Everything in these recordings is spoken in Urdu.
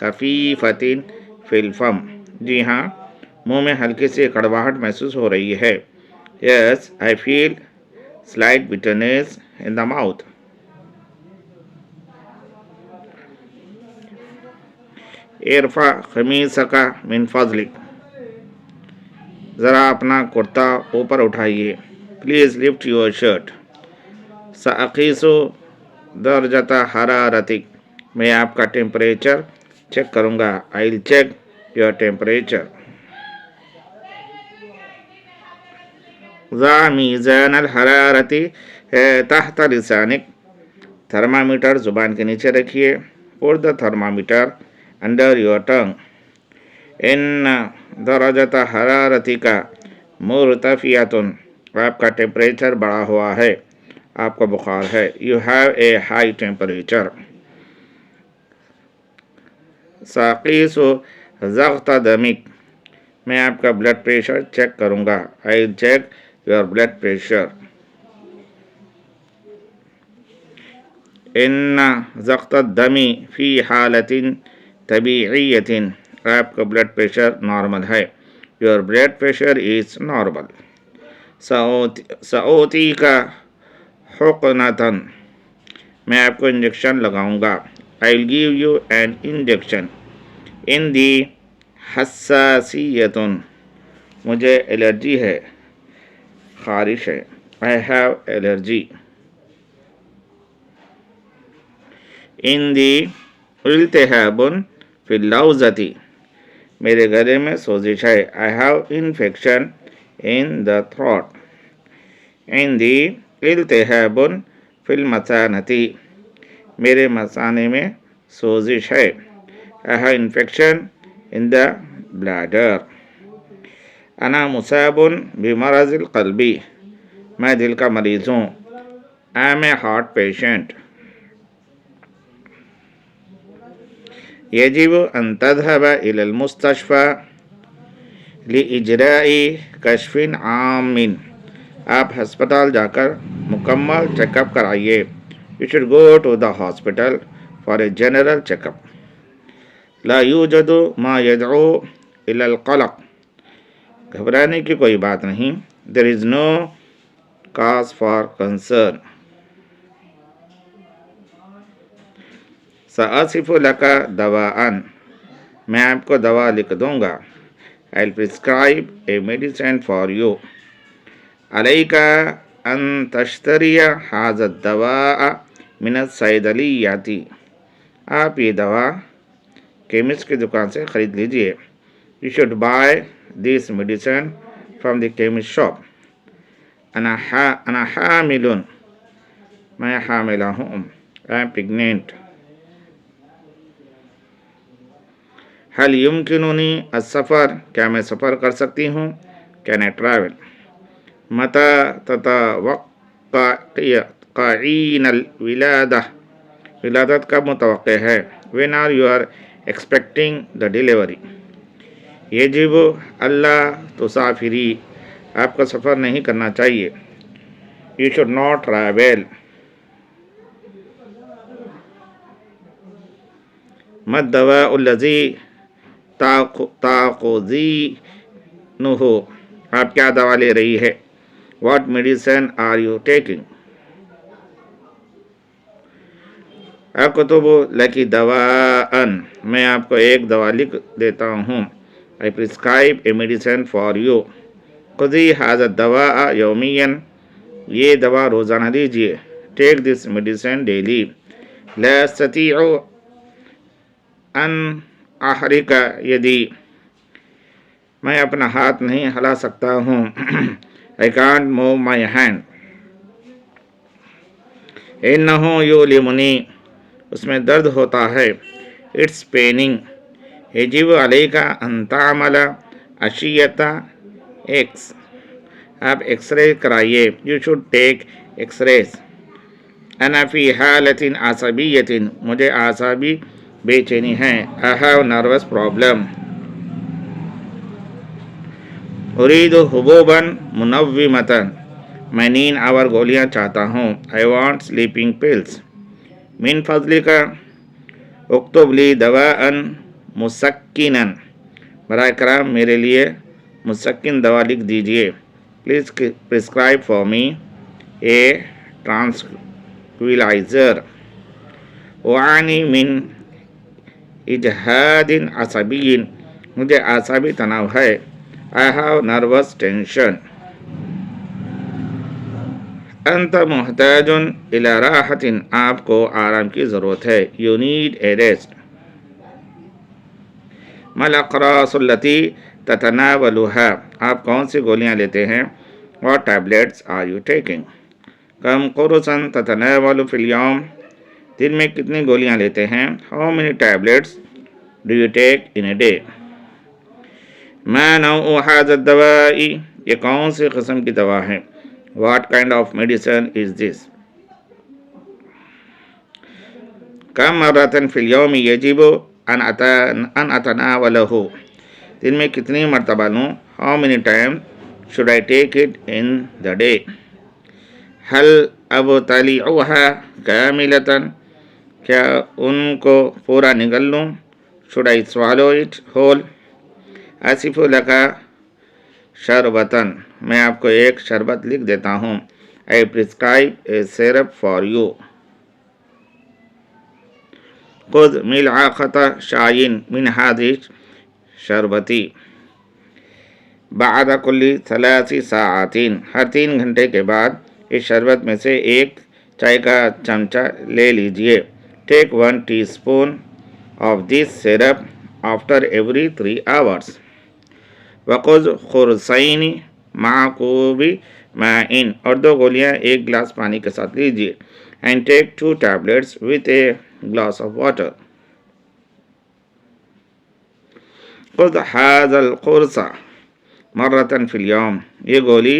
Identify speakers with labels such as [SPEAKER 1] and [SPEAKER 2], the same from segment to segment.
[SPEAKER 1] خفیفتن فی الفم. جی ہاں، منہ میں ہلکی سی کڑواہٹ محسوس ہو رہی ہے. یس آئی فیل slight bitterness in the mouth. ارفع قمیصک من فضلک. ذرا اپنا کرتا اوپر اٹھائیے. Please lift your shirt. سأقیس درجۃ حرارتک. میں آپ کا ٹیمپریچر چیک کروں گا. I will check your temperature. ضع میزان الحرارت تحت لسانک. تھرمامیٹر زبان کے نیچے رکھیے. Put the thermometer under your tongue. ان درجۃ حرارتک مرتفعۃ. آپ کا ٹیمپریچر بڑھا ہوا ہے. آپ کو بخار ہے. You have a high temperature. ساقیس ضغط دمک. میں آپ کا بلڈ پریشر چیک کروں گا. I will check your blood pressure. ان ضغط الدم فی حالت طبیعیت. آپ کا بلڈ پریشر نارمل ہے. Your blood pressure is normal. سأعطی کا حقنۃ. میں آپ کو انجیکشن لگاؤں گا. I will give you an injection. عندی حساسیت. مجھے الرجی ہے، خارش ہے. I have allergy. عندی التہاب فی اللوزۃ. میرے گلے میں سوزش ہے. I have infection in the throat. عندی التہاب فی المثانۃ. میرے مثانے میں سوزش ہے. I have infection in the bladder. انا مصاب بمرض القلب. میں دل کا مریض ہوں. I am a heart patient. یجب ان تذهب الى المستشفى لاجراء کشف عام. آپ ہسپتال جا کر مکمل چیک اپ کرائیے. You should go to the hospital for a general checkup. لا یوجد ما يدعو الى القلق. گھبرانے کی کوئی بات نہیں. There is no cause for concern. سأصف لك دواء. میں آپ کو دوا لکھ دوں گا. I'll prescribe a medicine for you. علیک ان تشتری هذا الدواء من الصیدلیات. آپ یہ دوا کیمسٹ کی دکان سے خرید لیجئے. You should buy this medicine from the chemist shop. انا حامل. میں حاملہ ہوں. I am pregnant. هل يمكنني السفر. کیا میں سفر کر سکتی ہوں. Can I travel. متى تتوقعین الولادہ. ولادت کب متوقع ہے. When are you are expecting the delivery. یجب اللہ تسافری. آپ کو سفر نہیں کرنا چاہیے. You should not travel. ما الدواء الذی تاخذینہ. آپ کیا دوا لے رہی ہے. What medicine are you taking. اکتب لکی دواء. میں آپ کو ایک دوا لکھ دیتا ہوں. I prescribe a medicine for you. خذی هذا الدواء یومیاً. یہ دوا روزانہ لیجیے. Take this medicine daily. لا استطيع ان احرک یدی. میں اپنا ہاتھ نہیں ہلا سکتا ہوں. I can't move my hand. انہ یؤلمنی. اس میں درد ہوتا ہے. It's paining. یجب علیک ان تعمل اشعۃ ایکس. آپ ایکس رے کرائیے. You should take X-rays. انا فی حالت عصبیۃ. مجھے اعصابی بے چینی ہے. I have nervous problem. ارید حبوبا منومۃ. میں نیند آور گولیاں چاہتا ہوں. I want sleeping pills. من فضلک اکتب لی دواء مسکنن، براہ کرام میرے لیے مسکن دوا لکھ دیجیے. پلیز پرسکرائب فار می اے ٹرانکویلائزر. اعانی من اجہاد عصبی، مجھے اعصابی تناؤ ہے. I have nervous tension. انت محتاج الی راحت، آپ کو آرام کی ضرورت ہے. You need a rest. ما الاقراص التي تتناولها، آپ کون سی گولیاں لیتے ہیں. What tablets are you taking؟ کم قرصا تتناول فی اليوم، دن میں کتنی گولیاں لیتے ہیں. How many tablets do you take in a day؟ ما نوع هذا الدواء، یہ کون سی قسم کی دوا ہے. What kind of medicine is this؟ کم مرة فی اليوم یجب ان اتناولہ، دن میں کتنی مرتبہ لوں. How many times should I take it in the day؟ هل ابتلعها کاملة، کیا ان کو پورا نگل لوں. Should I swallow it whole؟ Asif لک شربتاً، میں آپ کو ایک شربت لکھ دیتا ہوں. I prescribe a syrup for you. خذ ملعقة شاي من هذه شربتی بعد كل 3 ساعات، ہر 3 گھنٹے کے بعد اس شربت میں سے ایک چائے کا چمچہ لے لیجئے. Take 1 teaspoon of this syrup after every 3 hours. وخذ قرصین مع کوب ماء، اور 2 گولیاں 1 گلاس پانی کے ساتھ لیجئے. And take 2 tablets with a glass of water. خذ هذا القرص مرة فی اليوم، یہ گولی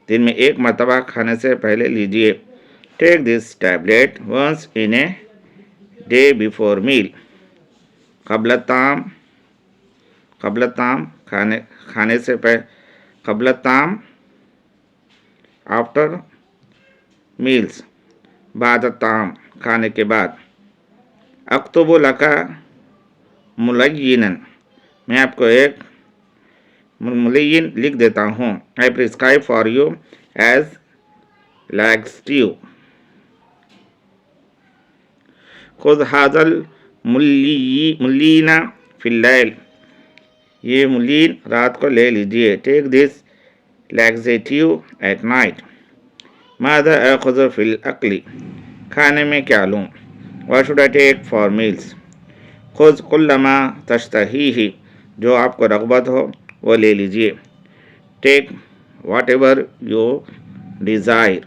[SPEAKER 1] دن میں 1 مرتبہ کھانے سے پہلے لیجئے. Take this tablet once in a day before meal. قبل الطعام کھانے سے قبل الطعام after meals، بعد الطعام کھانے کے بعد. اکتب لک ملینا، میں آپ کو ایک ملین لکھ دیتا ہوں. I prescribe for you as laxative. خذ هذا الملین فی اللیل، یہ ملین رات کو لے لیجئے. Take this laxative at night. ماذا آخذ فی الاکل، کھانے میں کیا لوں. What should I take for meals؟ خذ کل ما تشتہیہ، جو آپ کو رغبت ہو وہ لے لیجئے. Take whatever you desire.